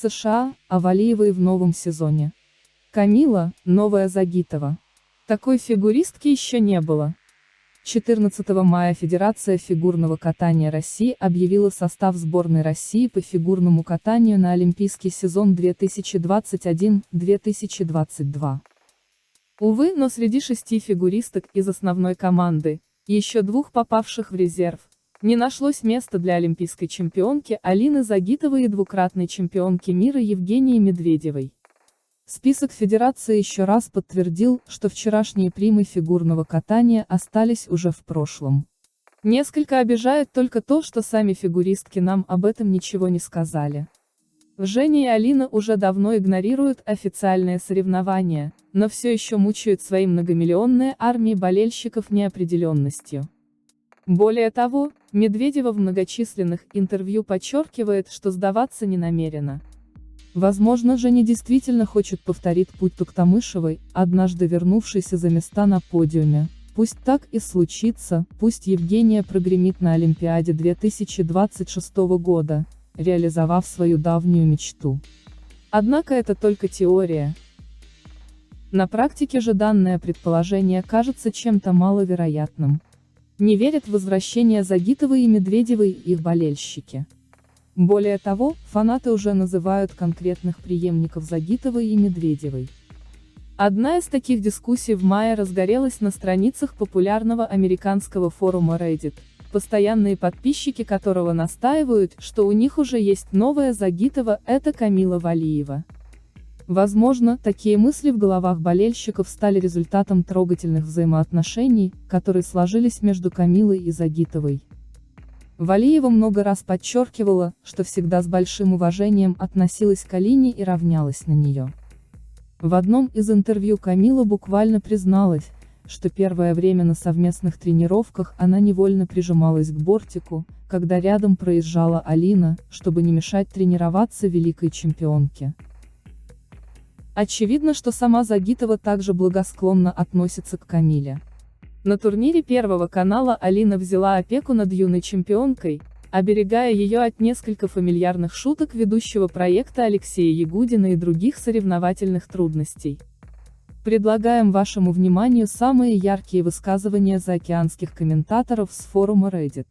США, а Валиевой в новом сезоне. Камила, новая Загитова. Такой фигуристки еще не было. 14 мая Федерация фигурного катания России объявила состав сборной России по фигурному катанию на Олимпийский сезон 2021-2022. Увы, но среди 6 фигуристок из основной команды, и еще 2 попавших в резерв, не нашлось места для олимпийской чемпионки Алины Загитовой и двукратной чемпионки мира Евгении Медведевой. Список Федерации еще раз подтвердил, что вчерашние примы фигурного катания остались уже в прошлом. Несколько обижает только то, что сами фигуристки нам об этом ничего не сказали. Женя и Алина уже давно игнорируют официальные соревнования, но все еще мучают свои многомиллионные армии болельщиков неопределенностью. Более того, Медведева в многочисленных интервью подчеркивает, что сдаваться не намерена. Возможно, Женя действительно хочет повторить путь Токтамышевой, однажды вернувшейся за места на подиуме. Пусть так и случится, пусть Евгения прогремит на Олимпиаде 2026 года, реализовав свою давнюю мечту. Однако это только теория. На практике же данное предположение кажется чем-то маловероятным. Не верят в возвращение Загитовой и Медведевой их болельщики. Более того, фанаты уже называют конкретных преемников Загитовой и Медведевой. Одна из таких дискуссий в мае разгорелась на страницах популярного американского форума Reddit, постоянные подписчики которого настаивают, что у них уже есть новая Загитова – это Камила Валиева. Возможно, такие мысли в головах болельщиков стали результатом трогательных взаимоотношений, которые сложились между Камилой и Загитовой. Валиева много раз подчеркивала, что всегда с большим уважением относилась к Алине и равнялась на нее. В одном из интервью Камила буквально призналась, что первое время на совместных тренировках она невольно прижималась к бортику, когда рядом проезжала Алина, чтобы не мешать тренироваться великой чемпионке. Очевидно, что сама Загитова также благосклонно относится к Камиле. На турнире Первого канала Алина взяла опеку над юной чемпионкой, оберегая ее от нескольких фамильярных шуток ведущего проекта Алексея Ягудина и других соревновательных трудностей. Предлагаем вашему вниманию самые яркие высказывания заокеанских комментаторов с форума Reddit.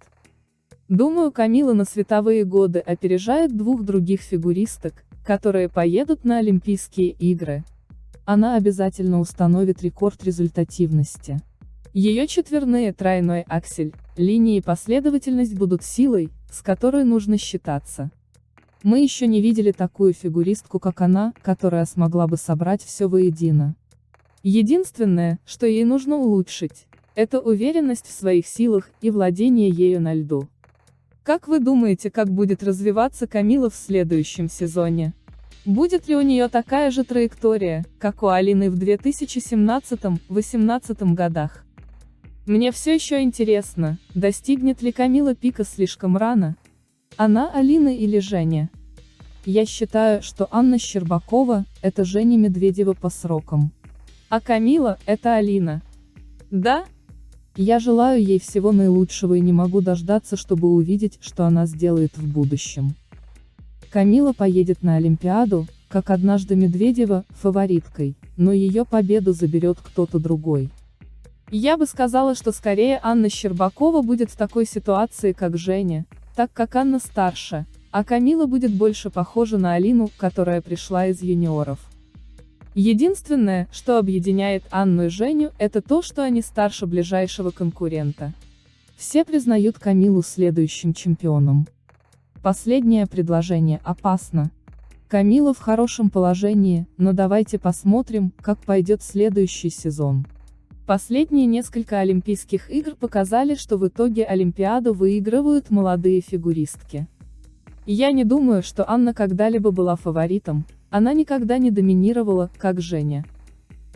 Думаю, Камила на световые годы опережает 2 других фигуристок, которые поедут на Олимпийские игры. Она обязательно установит рекорд результативности. Ее четверные тройной аксель, линии и последовательность будут силой, с которой нужно считаться. Мы еще не видели такую фигуристку, как она, которая смогла бы собрать все воедино. Единственное, что ей нужно улучшить, это уверенность в своих силах и владение ею на льду. Как вы думаете, как будет развиваться Камила в следующем сезоне? Будет ли у нее такая же траектория, как у Алины в 2017-18 годах? Мне все еще интересно, достигнет ли Камила пика слишком рано? Она, Алина или Женя? Я считаю, что Анна Щербакова – это Женя Медведева по срокам. А Камила – это Алина. Да? Я желаю ей всего наилучшего и не могу дождаться, чтобы увидеть, что она сделает в будущем. Камила поедет на Олимпиаду, как однажды Медведева, фавориткой, но ее победу заберет кто-то другой. Я бы сказала, что скорее Анна Щербакова будет в такой ситуации, как Женя, так как Анна старше, а Камила будет больше похожа на Алину, которая пришла из юниоров. Единственное, что объединяет Анну и Женю, это то, что они старше ближайшего конкурента. Все признают Камилу следующим чемпионом. Последнее предложение опасно. Камила в хорошем положении, но давайте посмотрим, как пойдет следующий сезон. Последние несколько Олимпийских игр показали, что в итоге Олимпиаду выигрывают молодые фигуристки. Я не думаю, что Анна когда-либо была фаворитом, она никогда не доминировала, как Женя.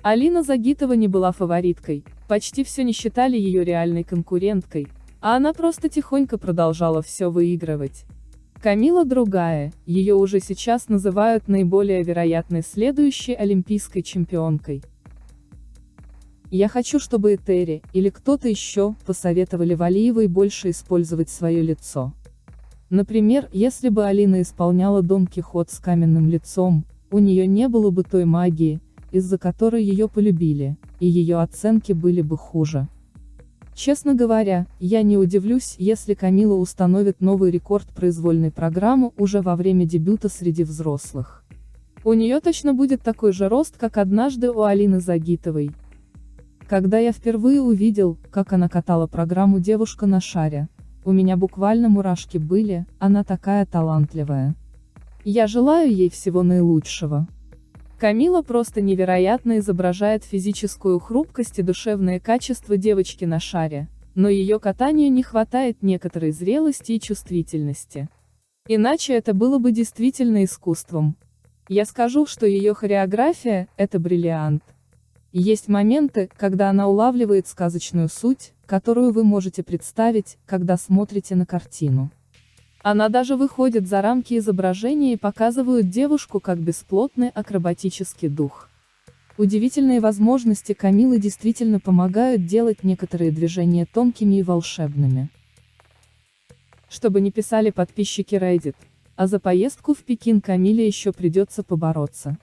Алина Загитова не была фавориткой, почти все не считали ее реальной конкуренткой, а она просто тихонько продолжала все выигрывать. Камила другая, ее уже сейчас называют наиболее вероятной следующей олимпийской чемпионкой. Я хочу, чтобы Этери, или кто-то еще, посоветовали Валиевой больше использовать свое лицо. Например, если бы Алина исполняла Дон Кихот с каменным лицом, у нее не было бы той магии, из-за которой ее полюбили, и ее оценки были бы хуже. Честно говоря, я не удивлюсь, если Камила установит новый рекорд произвольной программы уже во время дебюта среди взрослых. У нее точно будет такой же рост, как однажды у Алины Загитовой. Когда я впервые увидел, как она катала программу «Девушка на шаре», у меня буквально мурашки были, она такая талантливая. Я желаю ей всего наилучшего. Камила просто невероятно изображает физическую хрупкость и душевные качества девочки на шаре, но ее катанию не хватает некоторой зрелости и чувствительности. Иначе это было бы действительно искусством. Я скажу, что ее хореография – это бриллиант. Есть моменты, когда она улавливает сказочную суть, которую вы можете представить, когда смотрите на картину. Она даже выходит за рамки изображения и показывает девушку как бесплотный акробатический дух. Удивительные возможности Камилы действительно помогают делать некоторые движения тонкими и волшебными. Чтобы не писали подписчики Reddit, а за поездку в Пекин Камиле еще придется побороться.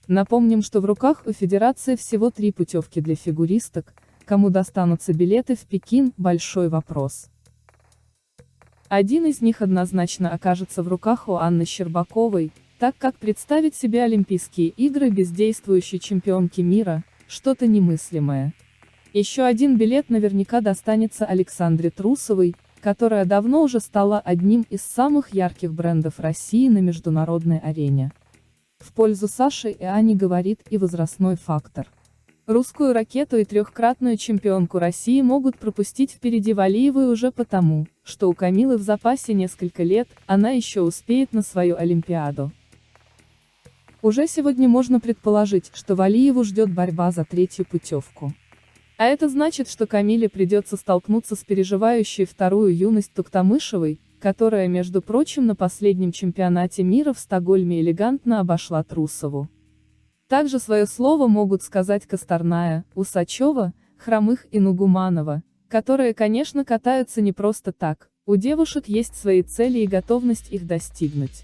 Напомним, что в руках у Федерации всего 3 путевки для фигуристок, кому достанутся билеты в Пекин – большой вопрос. Один из них однозначно окажется в руках у Анны Щербаковой, так как представить себе Олимпийские игры без действующей чемпионки мира – что-то немыслимое. Еще один билет наверняка достанется Александре Трусовой, которая давно уже стала одним из самых ярких брендов России на международной арене. В пользу Саши и Ани говорит и возрастной фактор. Русскую ракету и 3-кратную чемпионку России могут пропустить впереди Валиевой уже потому, что у Камилы в запасе несколько лет, она еще успеет на свою Олимпиаду. Уже сегодня можно предположить, что Валиеву ждет борьба за 3-ю путевку. А это значит, что Камиле придется столкнуться с переживающей вторую юность Туктамышевой, которая, между прочим, на последнем чемпионате мира в Стокгольме элегантно обошла Трусову. Также свое слово могут сказать Косторная, Усачева, Хромых и Нугуманова, которые, конечно, катаются не просто так, у девушек есть свои цели и готовность их достигнуть.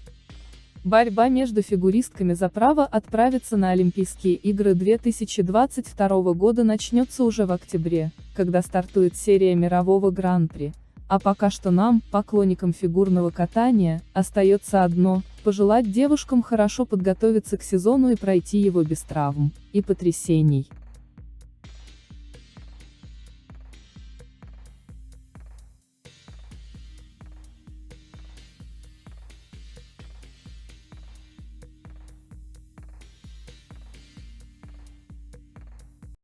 Борьба между фигуристками за право отправиться на Олимпийские игры 2022 года начнется уже в октябре, когда стартует серия мирового гран-при. А пока что нам, поклонникам фигурного катания, остается одно – пожелать девушкам хорошо подготовиться к сезону и пройти его без травм и потрясений.